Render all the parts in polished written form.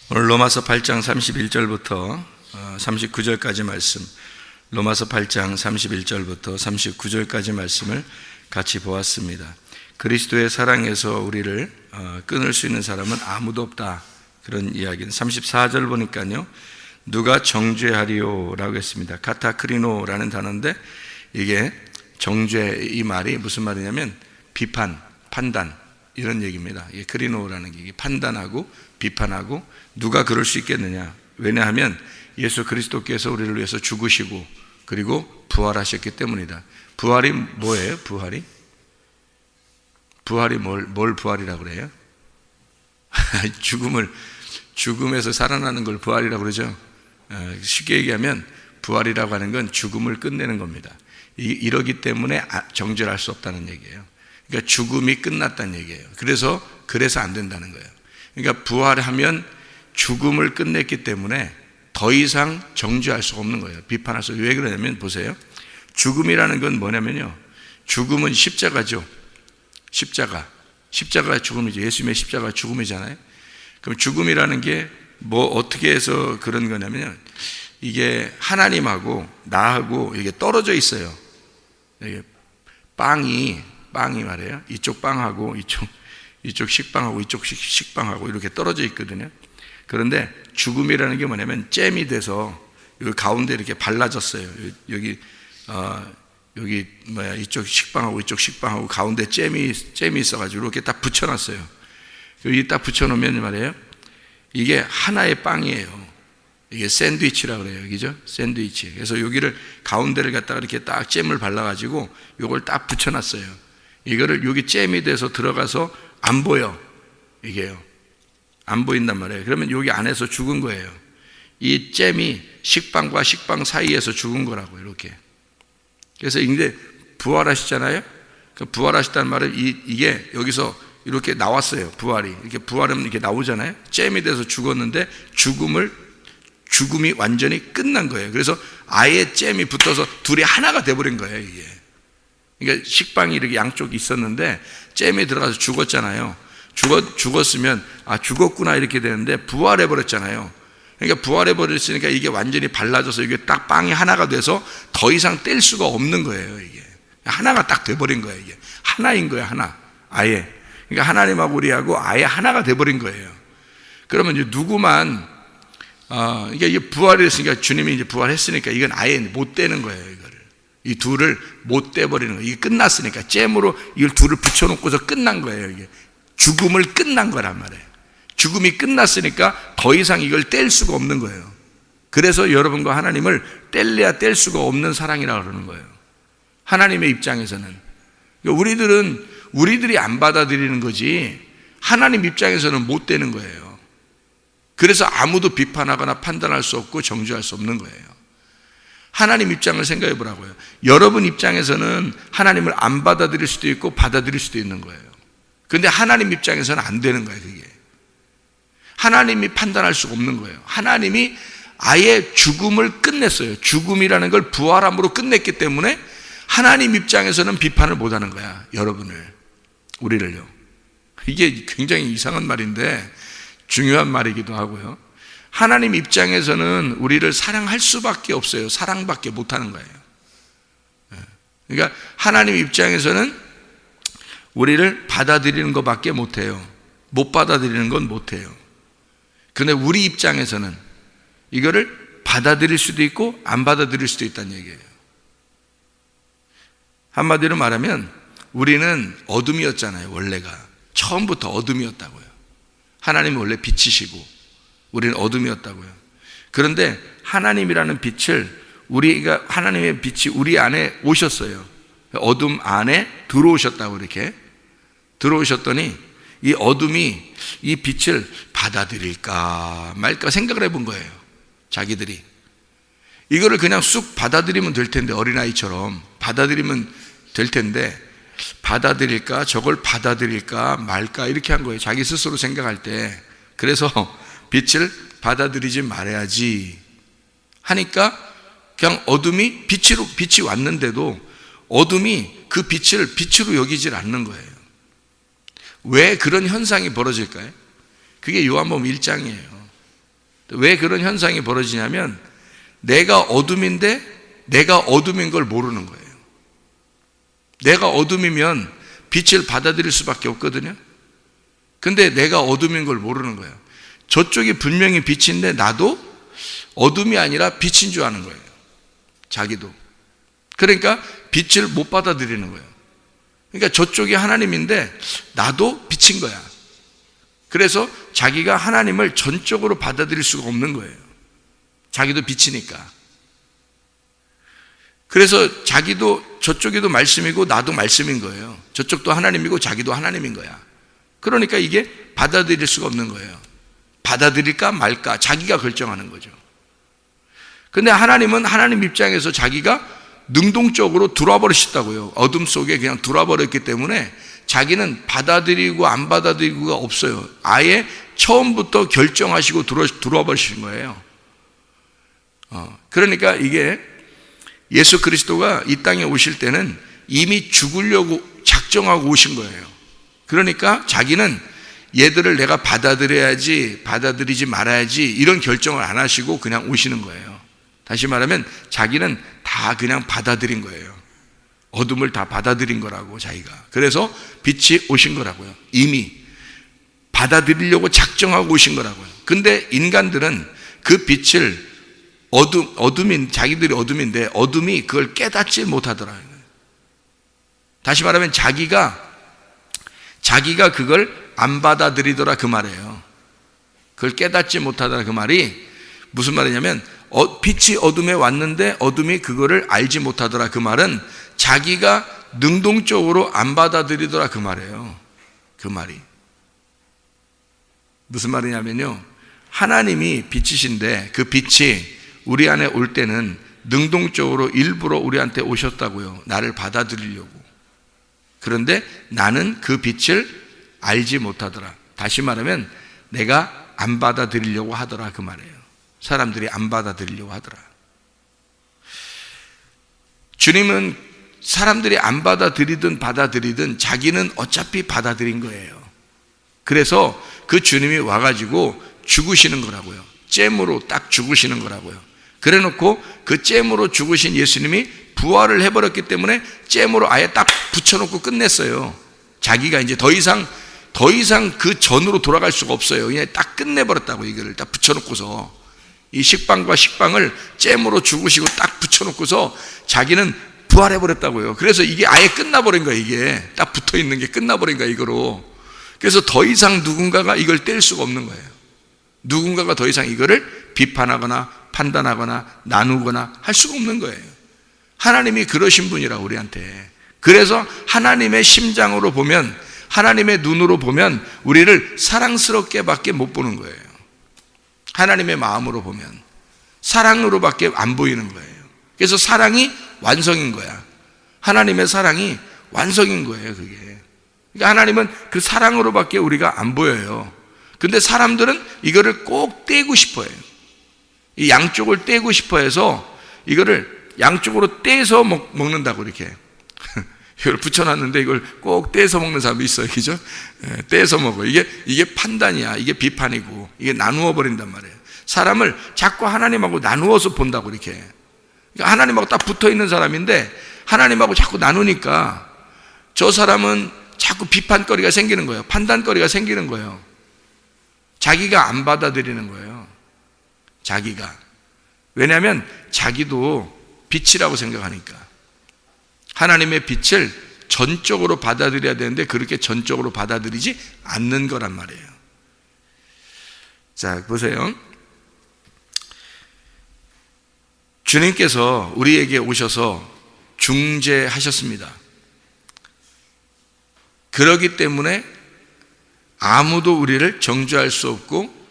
오늘 로마서 8장 31절부터 39절까지 말씀, 로마서 8장 31절부터 39절까지 말씀을 같이 보았습니다. 그리스도의 사랑에서 우리를 끊을 수 있는 사람은 아무도 없다, 그런 이야기는 34절 보니까요, 누가 정죄하리요 라고 했습니다. 카타크리노라는 단어인데, 이게 정죄, 이 말이 무슨 말이냐면 비판, 판단, 이런 얘기입니다. 이게 크리노라는 게 판단하고 비판하고, 누가 그럴 수 있겠느냐? 왜냐하면 예수 그리스도께서 우리를 위해서 죽으시고 그리고 부활하셨기 때문이다. 부활이 뭐예요? 부활이 뭘 부활이라고 그래요? 죽음에서 살아나는 걸 부활이라고 그러죠. 쉽게 얘기하면 부활이라고 하는 건 죽음을 끝내는 겁니다. 이러기 때문에 정죄할 수 없다는 얘기예요. 그러니까 죽음이 끝났다는 얘기예요. 그래서 안 된다는 거예요. 그러니까 부활하면 죽음을 끝냈기 때문에 더 이상 정죄할 수가 없는 거예요. 비판할 수. 왜 그러냐면 보세요. 죽음이라는 건 뭐냐면요, 죽음은 십자가죠. 십자가 죽음이죠. 예수님의 십자가 죽음이잖아요. 그럼 죽음이라는 게 뭐 어떻게 해서 그런 거냐면요, 이게 하나님하고 나하고 이게 떨어져 있어요. 이게 빵이 말이에요. 이쪽 빵하고 이쪽 식빵하고 이쪽 식빵하고 이렇게 떨어져 있거든요. 그런데 죽음이라는 게 뭐냐면 잼이 돼서 여기 가운데 이렇게 발라졌어요. 여기 이쪽 식빵하고 이쪽 식빵하고 가운데 잼이 있어가지고 이렇게 딱 붙여놨어요. 여기 딱 붙여놓으면 말이에요, 이게 하나의 빵이에요. 이게 샌드위치라고 그래요. 여기죠? 샌드위치. 그래서 여기를 가운데를 갖다가 이렇게 딱 잼을 발라가지고 이걸 딱 붙여놨어요. 이거를 여기 잼이 돼서 들어가서 안 보여. 이게요. 안 보인단 말이에요. 그러면 여기 안에서 죽은 거예요. 이 잼이 식빵과 식빵 사이에서 죽은 거라고, 이렇게. 그래서 이제 부활하시잖아요. 그 부활하셨다는 말은 이게 여기서 이렇게 나왔어요. 부활이. 이렇게 부활하면 이렇게 나오잖아요. 잼이 돼서 죽었는데 죽음이 완전히 끝난 거예요. 그래서 아예 잼이 붙어서 둘이 하나가 돼버린 거예요, 이게. 그러니까 식빵이 이렇게 양쪽이 있었는데 잼이 들어가서 죽었잖아요. 죽었으면 죽었구나 이렇게 되는데 부활해버렸잖아요. 그러니까 부활해버렸으니까 이게 완전히 발라져서 이게 딱 빵이 하나가 돼서 더 이상 뗄 수가 없는 거예요. 이게 하나가 딱 돼버린 거예요. 이게 하나인 거예요. 하나, 아예. 그러니까 하나님하고 우리하고 아예 하나가 돼버린 거예요. 그러면 이제 누구만 그러니까 이게 부활이 됐으니까, 주님이 이제 부활했으니까 이건 아예 못 떼는 거예요. 이 둘을 못 떼버리는 거예요. 이게 끝났으니까 잼으로 이걸 둘을 붙여놓고서 끝난 거예요. 이게 죽음을 끝난 거란 말이에요. 죽음이 끝났으니까 더 이상 이걸 뗄 수가 없는 거예요. 그래서 여러분과 하나님을 뗄래야 뗄 수가 없는 사랑이라고 그러는 거예요. 하나님의 입장에서는. 그러니까 우리들이 안 받아들이는 거지, 하나님 입장에서는 못 떼는 거예요. 그래서 아무도 비판하거나 판단할 수 없고 정죄할 수 없는 거예요. 하나님 입장을 생각해 보라고요. 여러분 입장에서는 하나님을 안 받아들일 수도 있고 받아들일 수도 있는 거예요. 그런데 하나님 입장에서는 안 되는 거예요. 그게 하나님이 판단할 수가 없는 거예요. 하나님이 아예 죽음을 끝냈어요. 죽음이라는 걸 부활함으로 끝냈기 때문에 하나님 입장에서는 비판을 못 하는 거야. 우리를요. 이게 굉장히 이상한 말인데 중요한 말이기도 하고요. 하나님 입장에서는 우리를 사랑할 수밖에 없어요. 사랑밖에 못하는 거예요. 그러니까 하나님 입장에서는 우리를 받아들이는 것밖에 못해요. 못 받아들이는 건 못해요. 그런데 우리 입장에서는 이거를 받아들일 수도 있고 안 받아들일 수도 있다는 얘기예요. 한마디로 말하면 우리는 어둠이었잖아요. 원래가 처음부터 어둠이었다고요. 하나님은 원래 빛이시고 우리는 어둠이었다고요. 그런데 하나님이라는 빛을 하나님의 빛이 우리 안에 오셨어요. 어둠 안에 들어오셨다고, 이렇게 들어오셨더니 이 어둠이 이 빛을 받아들일까 말까 생각을 해본 거예요. 자기들이 이거를 그냥 쑥 받아들이면 될 텐데, 어린아이처럼 받아들이면 될 텐데, 받아들일까, 저걸 받아들일까 말까 이렇게 한 거예요. 자기 스스로 생각할 때. 그래서 빛을 받아들이지 말아야지 하니까 그냥 어둠이 빛이 왔는데도 어둠이 그 빛을 빛으로 여기질 않는 거예요. 왜 그런 현상이 벌어질까요? 그게 요한복음 1장이에요. 왜 그런 현상이 벌어지냐면 내가 어둠인데 내가 어둠인 걸 모르는 거예요. 내가 어둠이면 빛을 받아들일 수밖에 없거든요. 근데 내가 어둠인 걸 모르는 거예요. 저쪽이 분명히 빛인데 나도 어둠이 아니라 빛인 줄 아는 거예요. 자기도. 그러니까 빛을 못 받아들이는 거예요. 그러니까 저쪽이 하나님인데 나도 빛인 거야. 그래서 자기가 하나님을 전적으로 받아들일 수가 없는 거예요. 자기도 빛이니까. 그래서 자기도 저쪽에도 말씀이고 나도 말씀인 거예요. 저쪽도 하나님이고 자기도 하나님인 거야. 그러니까 이게 받아들일 수가 없는 거예요. 받아들일까 말까 자기가 결정하는 거죠. 근데 하나님은 하나님 입장에서 자기가 능동적으로 들어와 버리셨다고요. 어둠 속에 그냥 들어와 버렸기 때문에 자기는 받아들이고 안 받아들이고가 없어요. 아예 처음부터 결정하시고 들어와 버리신 거예요. 그러니까 이게 예수 그리스도가 이 땅에 오실 때는 이미 죽으려고 작정하고 오신 거예요. 그러니까 자기는 얘들을 내가 받아들여야지 받아들이지 말아야지 이런 결정을 안 하시고 그냥 오시는 거예요. 다시 말하면 자기는 다 그냥 받아들인 거예요. 어둠을 다 받아들인 거라고 자기가. 그래서 빛이 오신 거라고요. 이미 받아들이려고 작정하고 오신 거라고요. 근데 인간들은 그 빛을 어둠인 자기들이 어둠인데 어둠이 그걸 깨닫지 못하더라고요. 다시 말하면 자기가 그걸 안 받아들이더라 그 말이에요. 그걸 깨닫지 못하더라 그 말이 무슨 말이냐면 빛이 어둠에 왔는데 어둠이 그거를 알지 못하더라 그 말은 자기가 능동적으로 안 받아들이더라 그 말이에요. 그 말이 무슨 말이냐면요, 하나님이 빛이신데 그 빛이 우리 안에 올 때는 능동적으로 일부러 우리한테 오셨다고요. 나를 받아들이려고. 그런데 나는 그 빛을 알지 못하더라. 다시 말하면 내가 안 받아들이려고 하더라 그 말이에요. 사람들이 안 받아들이려고 하더라. 주님은 사람들이 안 받아들이든 받아들이든 자기는 어차피 받아들인 거예요. 그래서 그 주님이 와가지고 죽으시는 거라고요. 잼으로 딱 죽으시는 거라고요. 그래 놓고 그 잼으로 죽으신 예수님이 부활을 해버렸기 때문에 잼으로 아예 딱 붙여놓고 끝냈어요. 자기가 이제 더 이상 그 전으로 돌아갈 수가 없어요. 그냥 딱 끝내버렸다고. 이거를 딱 붙여놓고서 이 식빵과 식빵을 잼으로 죽으시고 딱 붙여놓고서 자기는 부활해버렸다고요. 그래서 이게 아예 끝나버린 거예요. 이게 딱 붙어있는 게 끝나버린 거예요. 이거로. 그래서 더 이상 누군가가 이걸 뗄 수가 없는 거예요. 누군가가 더 이상 이거를 비판하거나 판단하거나 나누거나 할 수가 없는 거예요. 하나님이 그러신 분이라 우리한테. 그래서 하나님의 심장으로 보면, 하나님의 눈으로 보면 우리를 사랑스럽게 밖에 못 보는 거예요. 하나님의 마음으로 보면 사랑으로 밖에 안 보이는 거예요. 그래서 사랑이 완성인 거야. 하나님의 사랑이 완성인 거예요. 그게. 그러니까 하나님은 그 사랑으로 밖에 우리가 안 보여요. 근데 사람들은 이거를 꼭 떼고 싶어 해요. 이 양쪽을 떼고 싶어 해서 이거를 양쪽으로 떼서 먹는다고 이렇게. 이걸 붙여놨는데 이걸 꼭 떼서 먹는 사람도 있어요. 그죠? 떼서 먹어. 이게 판단이야. 이게 비판이고. 이게 나누어 버린단 말이에요. 사람을 자꾸 하나님하고 나누어서 본다고 이렇게. 그러니까 하나님하고 딱 붙어 있는 사람인데 하나님하고 자꾸 나누니까 저 사람은 자꾸 비판거리가 생기는 거예요. 판단거리가 생기는 거예요. 자기가 안 받아들이는 거예요. 자기가. 왜냐하면 자기도 빛이라고 생각하니까. 하나님의 빛을 전적으로 받아들여야 되는데 그렇게 전적으로 받아들이지 않는 거란 말이에요. 자, 보세요. 주님께서 우리에게 오셔서 중재하셨습니다. 그렇기 때문에 아무도 우리를 정죄할 수 없고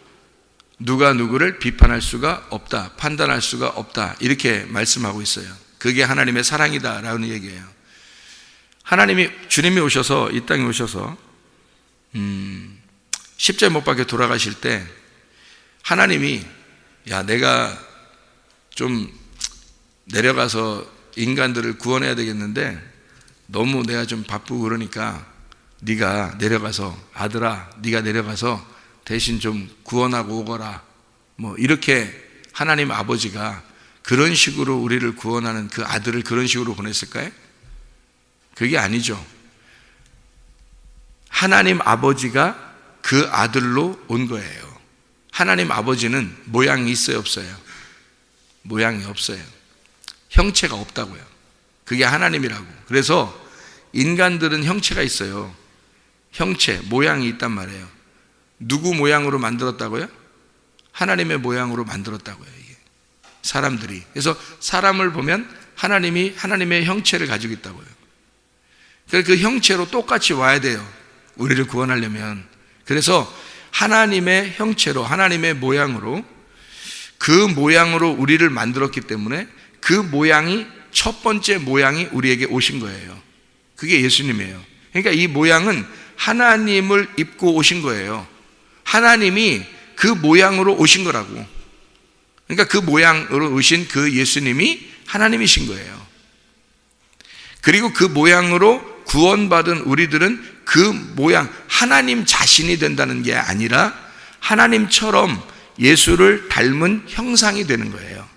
누가 누구를 비판할 수가 없다, 판단할 수가 없다, 이렇게 말씀하고 있어요. 그게 하나님의 사랑이다라는 얘기예요. 주님이 오셔서 이 땅에 오셔서 십자가에 못 박혀 돌아가실 때 하나님이 내가 좀 내려가서 인간들을 구원해야 되겠는데 너무 내가 좀 바쁘고 그러니까 네가 내려가서, 아들아 네가 내려가서 대신 좀 구원하고 오거라, 이렇게 하나님 아버지가 그런 식으로 우리를 구원하는 그 아들을 그런 식으로 보냈을까요? 그게 아니죠. 하나님 아버지가 그 아들로 온 거예요. 하나님 아버지는 모양이 있어요, 없어요? 모양이 없어요. 형체가 없다고요. 그게 하나님이라고. 그래서 인간들은 형체가 있어요. 형체, 모양이 있단 말이에요. 누구 모양으로 만들었다고요? 하나님의 모양으로 만들었다고요, 이게. 사람들이. 그래서 사람을 보면 하나님이 하나님의 형체를 가지고 있다고요. 그래서 그 형체로 똑같이 와야 돼요, 우리를 구원하려면. 그래서 하나님의 형체로, 하나님의 모양으로, 그 모양으로 우리를 만들었기 때문에 그 모양이, 첫 번째 모양이 우리에게 오신 거예요. 그게 예수님이에요. 그러니까 이 모양은 하나님을 입고 오신 거예요. 하나님이 그 모양으로 오신 거라고. 그러니까 그 모양으로 오신 그 예수님이 하나님이신 거예요. 그리고 그 모양으로 구원받은 우리들은 그 모양, 하나님 자신이 된다는 게 아니라 하나님처럼 예수를 닮은 형상이 되는 거예요.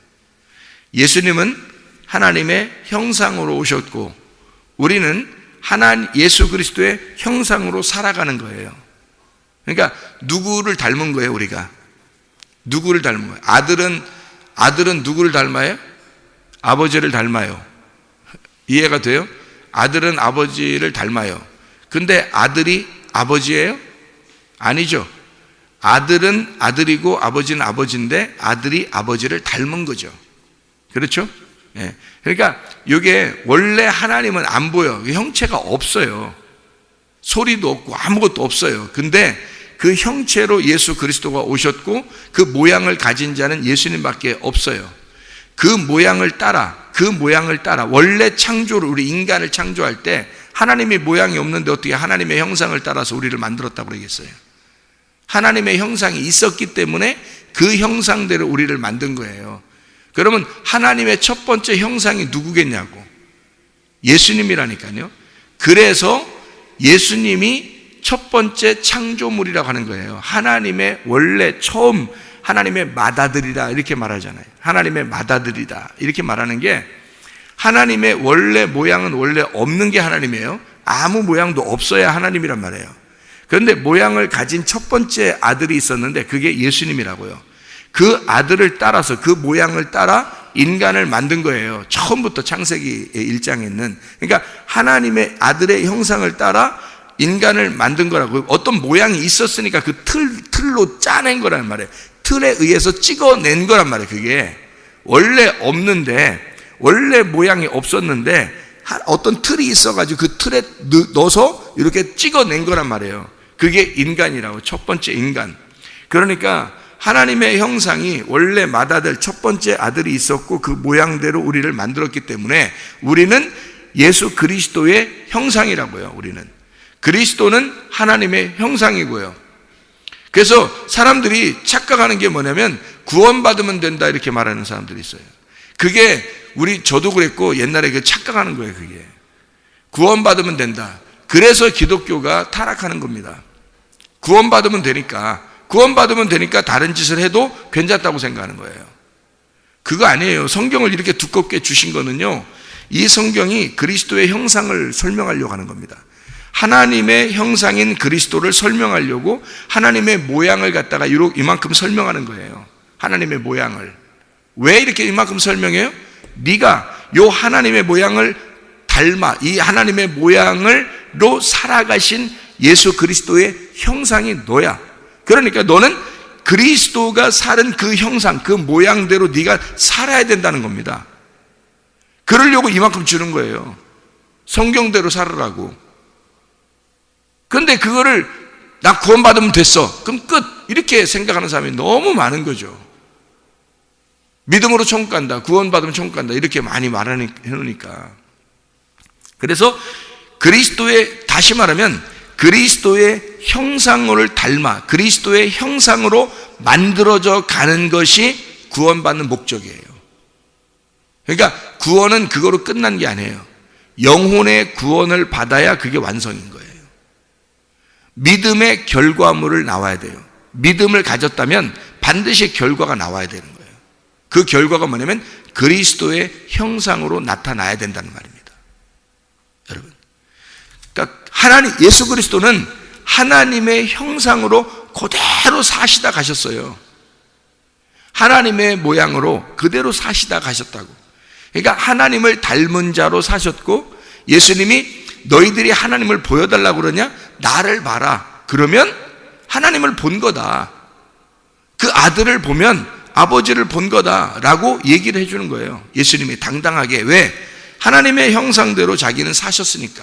예수님은 하나님의 형상으로 오셨고 우리는 예수 그리스도의 형상으로 살아가는 거예요. 그러니까 누구를 닮은 거예요, 우리가? 누구를 닮은 거예요? 아들은 누구를 닮아요? 아버지를 닮아요. 이해가 돼요? 아들은 아버지를 닮아요. 근데 아들이 아버지예요? 아니죠. 아들은 아들이고 아버지는 아버지인데 아들이 아버지를 닮은 거죠. 그렇죠? 예. 그러니까 이게 원래 하나님은 안 보여. 형체가 없어요. 소리도 없고 아무것도 없어요. 근데 그 형체로 예수 그리스도가 오셨고 그 모양을 가진 자는 예수님밖에 없어요. 그 모양을 따라 원래 창조를, 우리 인간을 창조할 때 하나님의 모양이 없는데 어떻게 하나님의 형상을 따라서 우리를 만들었다고 그러겠어요? 하나님의 형상이 있었기 때문에 그 형상대로 우리를 만든 거예요. 그러면 하나님의 첫 번째 형상이 누구겠냐고? 예수님이라니까요. 그래서 예수님이 첫 번째 창조물이라고 하는 거예요. 하나님의 원래 처음, 하나님의 맏아들이다 이렇게 말하잖아요. 하나님의 맏아들이다 이렇게 말하는 게, 하나님의 원래 모양은 원래 없는 게 하나님이에요. 아무 모양도 없어야 하나님이란 말이에요. 그런데 모양을 가진 첫 번째 아들이 있었는데 그게 예수님이라고요. 그 아들을 따라서, 그 모양을 따라 인간을 만든 거예요. 처음부터 창세기 1장에 있는. 그러니까 하나님의 아들의 형상을 따라 인간을 만든 거라고. 어떤 모양이 있었으니까 그 틀로 짜낸 거란 말이에요. 틀에 의해서 찍어낸 거란 말이에요. 그게 원래 없는데, 원래 모양이 없었는데 어떤 틀이 있어가지고 그 틀에 넣어서 이렇게 찍어낸 거란 말이에요. 그게 인간이라고. 첫 번째 인간. 그러니까 하나님의 형상이 원래 맏아들, 첫 번째 아들이 있었고 그 모양대로 우리를 만들었기 때문에 우리는 예수 그리스도의 형상이라고요. 우리는 그리스도는 하나님의 형상이고요. 그래서 사람들이 착각하는 게 뭐냐면 구원받으면 된다 이렇게 말하는 사람들이 있어요. 그게 저도 그랬고 옛날에 그 착각하는 거예요. 그게 구원받으면 된다. 그래서 기독교가 타락하는 겁니다. 구원받으면 되니까 다른 짓을 해도 괜찮다고 생각하는 거예요. 그거 아니에요. 성경을 이렇게 두껍게 주신 거는요, 이 성경이 그리스도의 형상을 설명하려고 하는 겁니다. 하나님의 형상인 그리스도를 설명하려고 하나님의 모양을 갖다가 이만큼 설명하는 거예요. 하나님의 모양을. 왜 이렇게 이만큼 설명해요? 네가 요 하나님의 모양을 닮아, 이 하나님의 모양으로 살아가신 예수 그리스도의 형상이 너야. 그러니까 너는 그리스도가 살은 그 형상, 그 모양대로 네가 살아야 된다는 겁니다. 그러려고 이만큼 주는 거예요. 성경대로 살으라고. 그런데 그거를 나 구원받으면 됐어, 그럼 끝, 이렇게 생각하는 사람이 너무 많은 거죠. 믿음으로 천국 간다, 구원받으면 천국 간다, 이렇게 많이 해놓으니까. 그래서 다시 말하면 그리스도의 형상을 닮아 그리스도의 형상으로 만들어져 가는 것이 구원받는 목적이에요. 그러니까 구원은 그거로 끝난 게 아니에요. 영혼의 구원을 받아야 그게 완성인 거예요. 믿음의 결과물을 나와야 돼요. 믿음을 가졌다면 반드시 결과가 나와야 되는 거예요. 그 결과가 뭐냐면 그리스도의 형상으로 나타나야 된다는 말입니다. 여러분, 그러니까 예수 그리스도는 하나님의 형상으로 그대로 사시다 가셨어요. 하나님의 모양으로 그대로 사시다 가셨다고. 그러니까 하나님을 닮은 자로 사셨고, 예수님이 너희들이 하나님을 보여달라고 그러냐? 나를 봐라. 그러면 하나님을 본 거다. 그 아들을 보면 아버지를 본 거다라고 얘기를 해주는 거예요. 예수님이 당당하게. 왜? 하나님의 형상대로 자기는 사셨으니까.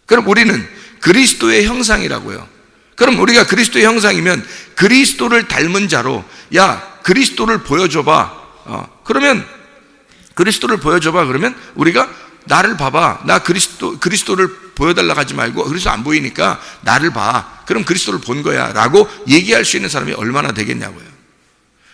그럼 우리는 그리스도의 형상이라고요. 그럼 우리가 그리스도의 형상이면 그리스도를 닮은 자로, 야, 그리스도를 보여줘봐. 그러면 그리스도를 보여줘봐. 그러면 우리가 나를 봐봐. 나 그리스도를 보여달라고 하지 말고 그리스도 안 보이니까 나를 봐. 그럼 그리스도를 본 거야 라고 얘기할 수 있는 사람이 얼마나 되겠냐고요.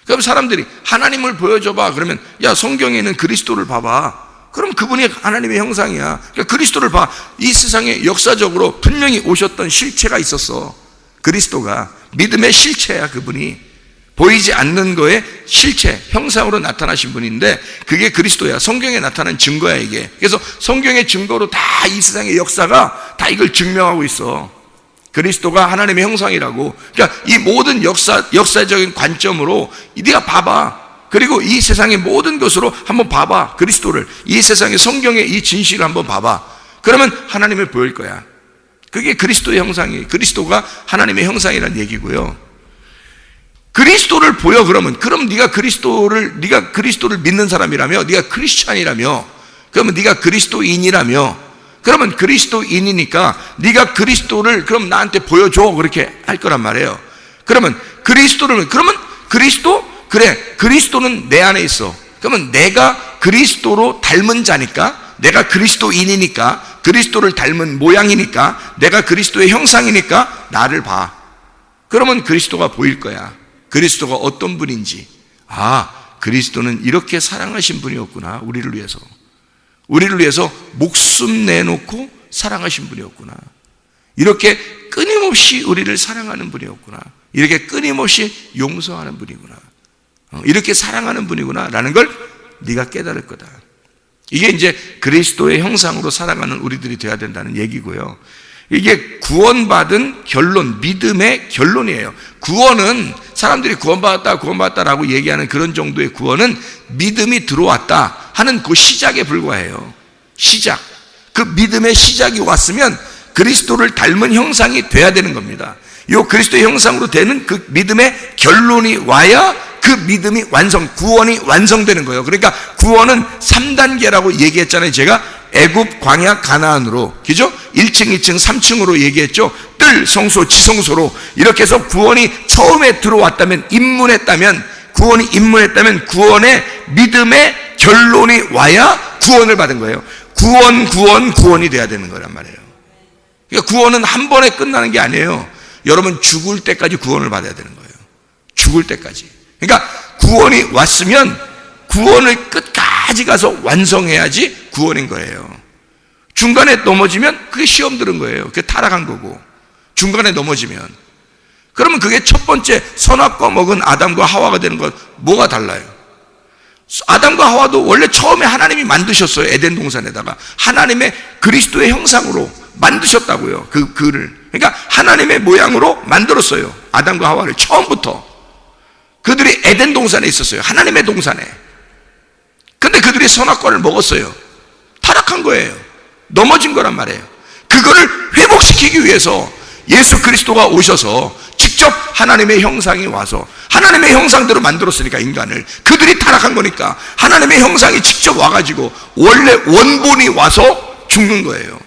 그럼 사람들이 하나님을 보여줘봐. 그러면 야, 성경에 있는 그리스도를 봐봐. 그럼 그분이 하나님의 형상이야. 그러니까 그리스도를 봐. 이 세상에 역사적으로 분명히 오셨던 실체가 있었어. 그리스도가 믿음의 실체야. 그분이 보이지 않는 거의 실체, 형상으로 나타나신 분인데 그게 그리스도야. 성경에 나타난 증거야 이게. 그래서 성경의 증거로 다 이 세상의 역사가 다 이걸 증명하고 있어. 그리스도가 하나님의 형상이라고. 그러니까 이 모든 역사적인 관점으로 네가 봐봐. 그리고 이 세상의 모든 것으로 한번 봐봐. 그리스도를, 이 세상의 성경의 이 진실을 한번 봐봐. 그러면 하나님을 보일 거야. 그게 그리스도의 형상이에요. 그리스도가 하나님의 형상이라는 얘기고요. 그리스도를 보여. 그럼 네가 그리스도를 믿는 사람이라며, 네가 크리스찬이라며, 그러면 네가 그리스도인이라며, 그러면 그리스도인이니까 네가 그리스도를 그럼 나한테 보여줘. 그렇게 할 거란 말이에요. 그러면 그리스도는 내 안에 있어. 그러면 내가 그리스도로 닮은 자니까, 내가 그리스도인이니까, 그리스도를 닮은 모양이니까, 내가 그리스도의 형상이니까 나를 봐. 그러면 그리스도가 보일 거야. 그리스도가 어떤 분인지. 아, 그리스도는 이렇게 사랑하신 분이었구나. 우리를 위해서 목숨 내놓고 사랑하신 분이었구나. 이렇게 끊임없이 우리를 사랑하는 분이었구나. 이렇게 끊임없이 용서하는 분이구나. 이렇게 사랑하는 분이구나 라는 걸 네가 깨달을 거다. 이게 이제 그리스도의 형상으로 살아가는 우리들이 돼야 된다는 얘기고요. 이게 구원받은 결론, 믿음의 결론이에요. 구원은 사람들이 구원받았다라고 얘기하는 그런 정도의 구원은 믿음이 들어왔다 하는 그 시작에 불과해요. 시작. 그 믿음의 시작이 왔으면 그리스도를 닮은 형상이 돼야 되는 겁니다. 이 그리스도의 형상으로 되는 그 믿음의 결론이 와야 그 믿음이 구원이 완성되는 거예요. 그러니까 구원은 3단계라고 얘기했잖아요. 제가 애굽, 광야, 가나안으로, 그죠? 1층, 2층, 3층으로 얘기했죠. 뜰, 성소, 지성소로 이렇게 해서 구원이 처음에 들어왔다면, 구원이 입문했다면 구원의 믿음의 결론이 와야 구원을 받은 거예요. 구원이 돼야 되는 거란 말이에요. 그러니까 구원은 한 번에 끝나는 게 아니에요. 여러분 죽을 때까지 구원을 받아야 되는 거예요. 죽을 때까지. 그러니까 구원이 왔으면 구원을 끝까지 가서 완성해야지 구원인 거예요. 중간에 넘어지면 그게 시험 들은 거예요. 그게 타락한 거고. 중간에 넘어지면. 그러면 그게 첫 번째 선악과 먹은 아담과 하와가 되는 것, 뭐가 달라요? 아담과 하와도 원래 처음에 하나님이 만드셨어요. 에덴 동산에다가 하나님의 그리스도의 형상으로 만드셨다고요. 그를. 그러니까 하나님의 모양으로 만들었어요. 아담과 하와를 처음부터. 그들이 에덴 동산에 있었어요. 하나님의 동산에. 근데 그들이 선악과를 먹었어요. 타락한 거예요. 넘어진 거란 말이에요. 그거를 회복시키기 위해서 예수 그리스도가 오셔서 직접 하나님의 형상이 와서 하나님의 형상대로 만들었으니까 인간을, 그들이 타락한 거니까 하나님의 형상이 직접 와가지고 원래 원본이 와서 죽는 거예요.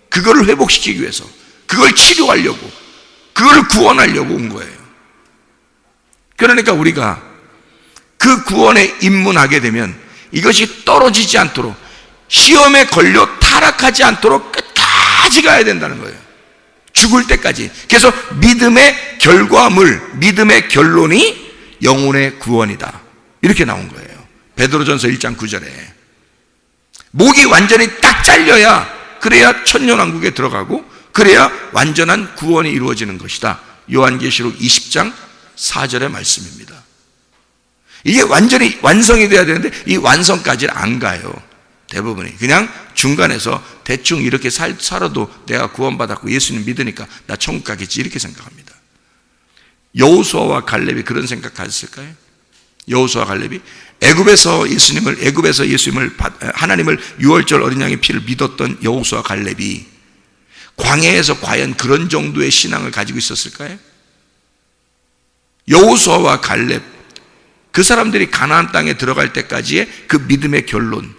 그거를 회복시키기 위해서, 그걸 치료하려고, 그걸 구원하려고 온 거예요. 그러니까 우리가 그 구원에 입문하게 되면 이것이 떨어지지 않도록, 시험에 걸려 타락하지 않도록 끝까지 가야 된다는 거예요. 죽을 때까지. 그래서 믿음의 결과물, 믿음의 결론이 영혼의 구원이다. 이렇게 나온 거예요. 베드로전서 1장 9절에. 목이 완전히 딱 잘려야, 그래야 천년왕국에 들어가고, 그래야 완전한 구원이 이루어지는 것이다. 요한계시록 20장 4절의 말씀입니다. 이게 완전히 완성이 돼야 되는데 이 완성까지는 안 가요. 대부분이 그냥 중간에서 대충 이렇게 살아도 내가 구원받았고 예수님 믿으니까 나 천국 가겠지 이렇게 생각합니다. 여호수아와 갈렙이 그런 생각하셨을까요? 여호수아 갈렙이 애굽에서 예수님을 하나님을 유월절 어린 양의 피를 믿었던 여호수아 갈렙이 광야에서 과연 그런 정도의 신앙을 가지고 있었을까요? 여호수아와 갈렙 그 사람들이 가나안 땅에 들어갈 때까지의 그 믿음의 결론,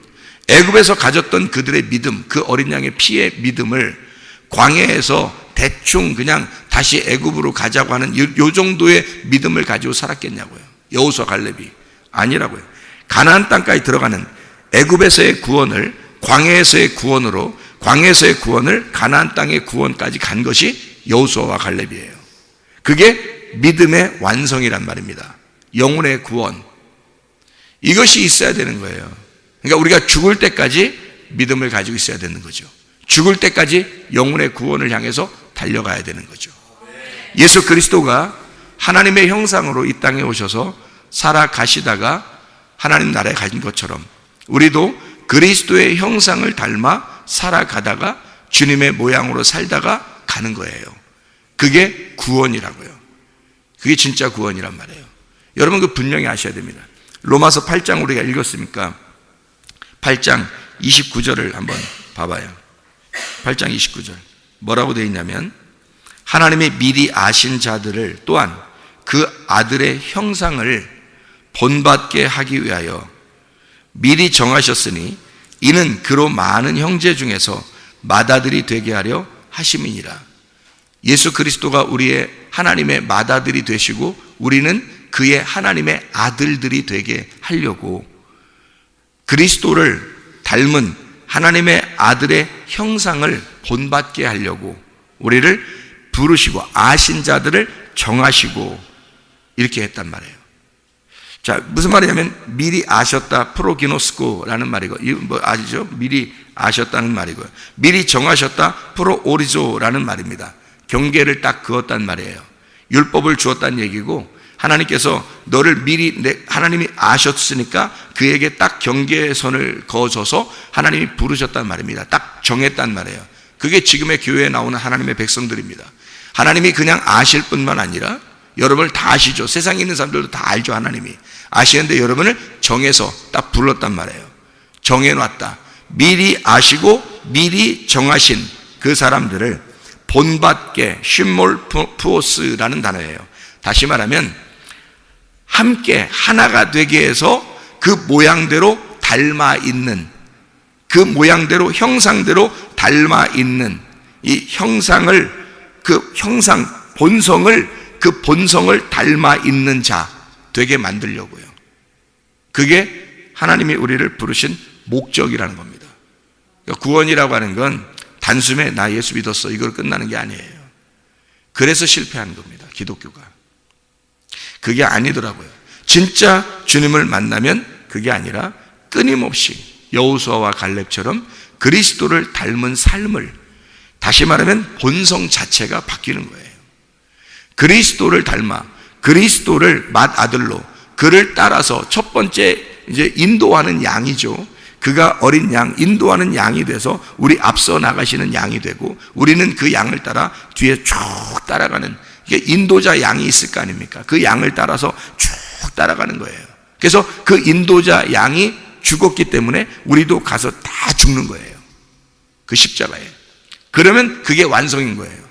애굽에서 가졌던 그들의 믿음, 그 어린 양의 피의 믿음을 광야에서 대충 그냥 다시 애굽으로 가자고 하는 요 정도의 믿음을 가지고 살았겠냐고요. 여호수아 갈렙이 아니라고요. 가나안 땅까지 들어가는 애굽에서의 구원을 광야에서의 구원으로, 광야에서의 구원을 가나안 땅의 구원까지 간 것이 여호수아와 갈렙이에요. 그게 믿음의 완성이란 말입니다. 영혼의 구원, 이것이 있어야 되는 거예요. 그러니까 우리가 죽을 때까지 믿음을 가지고 있어야 되는 거죠. 죽을 때까지 영혼의 구원을 향해서 달려가야 되는 거죠. 예수 그리스도가 하나님의 형상으로 이 땅에 오셔서 살아가시다가 하나님 나라에 가신 것처럼 우리도 그리스도의 형상을 닮아 살아가다가 주님의 모양으로 살다가 가는 거예요. 그게 구원이라고요. 그게 진짜 구원이란 말이에요. 여러분 그 분명히 아셔야 됩니다. 로마서 8장 우리가 읽었으니까 8장 29절을 한번 봐봐요. 8장 29절 뭐라고 되어 있냐면 하나님이 미리 아신 자들을 또한 그 아들의 형상을 본받게 하기 위하여 미리 정하셨으니 이는 그로 많은 형제 중에서 맏아들이 되게 하려 하심이니라. 예수 그리스도가 우리의 하나님의 맏아들이 되시고 우리는 그의 하나님의 아들들이 되게 하려고 그리스도를 닮은 하나님의 아들의 형상을 본받게 하려고 우리를 부르시고 아신 자들을 정하시고 이렇게 했단 말이에요. 자, 무슨 말이냐면 미리 아셨다 프로기노스코라는 말이고, 이거 뭐 아시죠? 미리 아셨다는 말이고요. 미리 정하셨다 프로오리조라는 말입니다. 경계를 딱 그었단 말이에요. 율법을 주었다는 얘기고 하나님께서 너를 미리 하나님이 아셨으니까 그에게 딱 경계선을 그어줘서 하나님이 부르셨단 말입니다. 딱 정했단 말이에요. 그게 지금의 교회에 나오는 하나님의 백성들입니다. 하나님이 그냥 아실 뿐만 아니라 여러분을 다 아시죠. 세상에 있는 사람들도 다 알죠. 하나님이 아시는데 여러분을 정해서 딱 불렀단 말이에요. 정해놨다. 미리 아시고 미리 정하신 그 사람들을 본받게 쉼몰푸오스라는 단어예요. 다시 말하면 함께 하나가 되게 해서 그 모양대로 닮아 있는, 그 모양대로 형상대로 닮아 있는 이 형상을, 그 형상 본성을, 그 본성을 닮아 있는 자 되게 만들려고요. 그게 하나님이 우리를 부르신 목적이라는 겁니다. 그러니까 구원이라고 하는 건 단숨에 나 예수 믿었어 이걸 끝나는 게 아니에요. 그래서 실패하는 겁니다. 기독교가. 그게 아니더라고요. 진짜 주님을 만나면 그게 아니라 끊임없이 여호수아와 갈렙처럼 그리스도를 닮은 삶을, 다시 말하면 본성 자체가 바뀌는 거예요. 그리스도를 닮아 그리스도를 맏아들로 그를 따라서 첫 번째 이제 인도하는 양이죠. 그가 어린 양, 인도하는 양이 돼서 우리 앞서 나가시는 양이 되고 우리는 그 양을 따라 뒤에 쭉 따라가는, 이게 인도자 양이 있을 거 아닙니까? 그 양을 따라서 쭉 따라가는 거예요. 그래서 그 인도자 양이 죽었기 때문에 우리도 가서 다 죽는 거예요. 그 십자가에. 그러면 그게 완성인 거예요.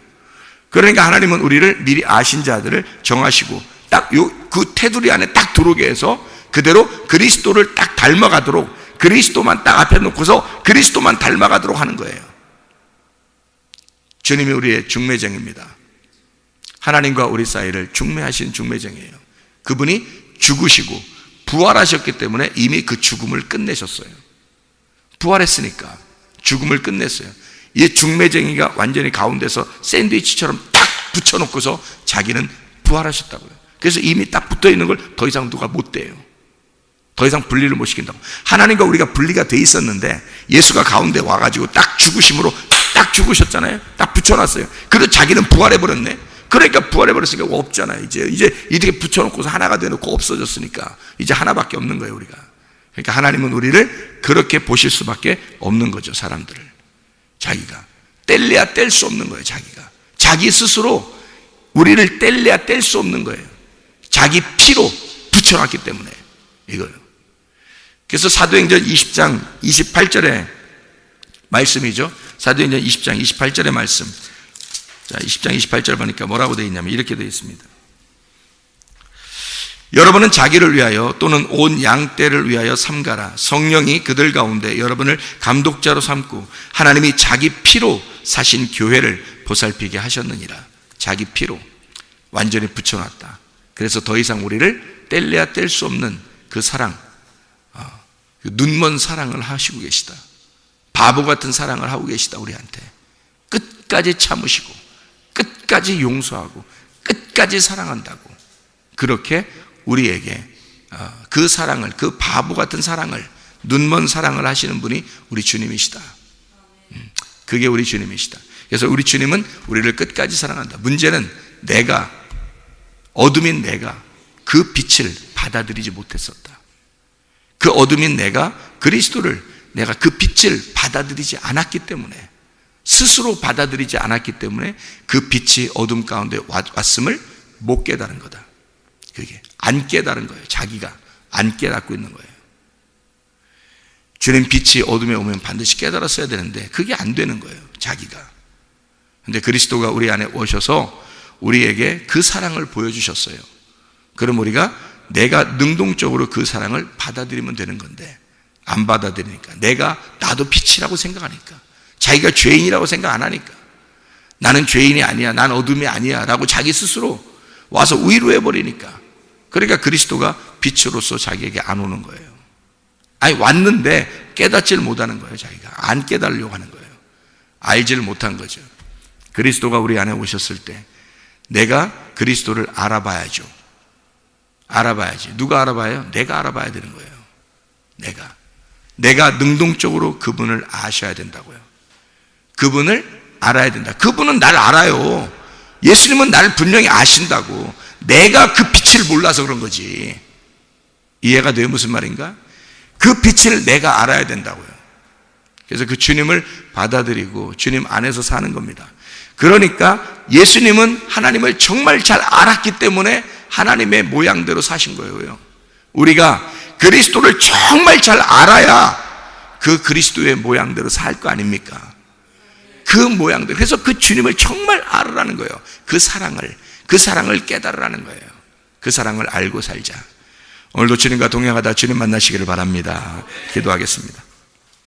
그러니까 하나님은 우리를 미리 아신 자들을 정하시고 딱 그 테두리 안에 딱 들어오게 해서 그대로 그리스도를 딱 닮아가도록, 그리스도만 딱 앞에 놓고서 그리스도만 닮아가도록 하는 거예요. 주님이 우리의 중매쟁입니다. 하나님과 우리 사이를 중매하신 중매쟁이에요. 그분이 죽으시고 부활하셨기 때문에 이미 그 죽음을 끝내셨어요. 부활했으니까 죽음을 끝냈어요. 이 중매쟁이가 완전히 가운데서 샌드위치처럼 딱 붙여놓고서 자기는 부활하셨다고요. 그래서 이미 딱 붙어있는 걸 더 이상 누가 못 대요. 더 이상 분리를 못 시킨다고. 하나님과 우리가 분리가 돼 있었는데 예수가 가운데 와가지고 딱 죽으심으로 딱 죽으셨잖아요. 딱 붙여놨어요. 그래서 자기는 부활해버렸네. 그러니까 부활해버렸으니까 없잖아요. 이제 이렇게 붙여놓고서 하나가 되놓고 없어졌으니까 이제 하나밖에 없는 거예요, 우리가. 그러니까 하나님은 우리를 그렇게 보실 수밖에 없는 거죠, 사람들을. 자기가 뗄래야 뗄 수 없는 거예요. 자기 스스로 우리를 뗄래야 뗄 수 없는 거예요. 자기 피로 붙여놨기 때문에 이거예요. 그래서 사도행전 20장 28절의 말씀이죠. 사도행전 20장 28절의 말씀. 자, 20장 28절 보니까 뭐라고 되어 있냐면 이렇게 되어 있습니다. 여러분은 자기를 위하여 또는 온 양떼를 위하여 삼가라. 성령이 그들 가운데 여러분을 감독자로 삼고 하나님이 자기 피로 사신 교회를 보살피게 하셨느니라. 자기 피로 완전히 붙여놨다. 그래서 더 이상 우리를 뗄래야 뗄 수 없는 그 사랑, 그 눈먼 사랑을 하시고 계시다. 바보 같은 사랑을 하고 계시다. 우리한테 끝까지 참으시고 끝까지 용서하고 끝까지 사랑한다고, 그렇게 우리에게 그 사랑을, 그 바보 같은 사랑을, 눈먼 사랑을 하시는 분이 우리 주님이시다. 그게 우리 주님이시다. 그래서 우리 주님은 우리를 끝까지 사랑한다. 문제는 어둠인 내가 그 빛을 받아들이지 못했었다. 그 어둠인 내가 그리스도를, 내가 그 빛을 받아들이지 않았기 때문에, 스스로 받아들이지 않았기 때문에 그 빛이 어둠 가운데 왔음을 못 깨달은 거다. 그게 안 깨달은 거예요. 자기가 안 깨닫고 있는 거예요. 주님 빛이 어둠에 오면 반드시 깨달았어야 되는데 그게 안 되는 거예요, 자기가. 근데 그리스도가 우리 안에 오셔서 우리에게 그 사랑을 보여주셨어요. 그럼 우리가 내가 능동적으로 그 사랑을 받아들이면 되는 건데, 안 받아들이니까, 나도 빛이라고 생각하니까, 자기가 죄인이라고 생각 안 하니까, 나는 죄인이 아니야, 난 어둠이 아니야 라고 자기 스스로 와서 위로해버리니까, 그러니까 그리스도가 빛으로서 자기에게 안 오는 거예요. 아니, 왔는데 깨닫지를 못하는 거예요. 자기가 안 깨달으려고 하는 거예요. 알지를 못한 거죠. 그리스도가 우리 안에 오셨을 때 내가 그리스도를 알아봐야죠. 알아봐야지. 누가 알아봐요? 내가 알아봐야 되는 거예요. 내가 능동적으로 그분을 아셔야 된다고요. 그분을 알아야 된다. 그분은 날 알아요. 예수님은 나를 분명히 아신다고. 내가 그 빛을 몰라서 그런 거지. 이해가 돼요? 무슨 말인가? 그 빛을 내가 알아야 된다고요. 그래서 그 주님을 받아들이고 주님 안에서 사는 겁니다. 그러니까 예수님은 하나님을 정말 잘 알았기 때문에 하나님의 모양대로 사신 거예요. 우리가 그리스도를 정말 잘 알아야 그 그리스도의 모양대로 살 거 아닙니까? 그 모양대로. 그래서 그 주님을 정말 알으라는 거예요. 그 사랑을 깨달으라는 거예요. 그 사랑을 알고 살자. 오늘도 주님과 동행하다 주님 만나시기를 바랍니다. 기도하겠습니다.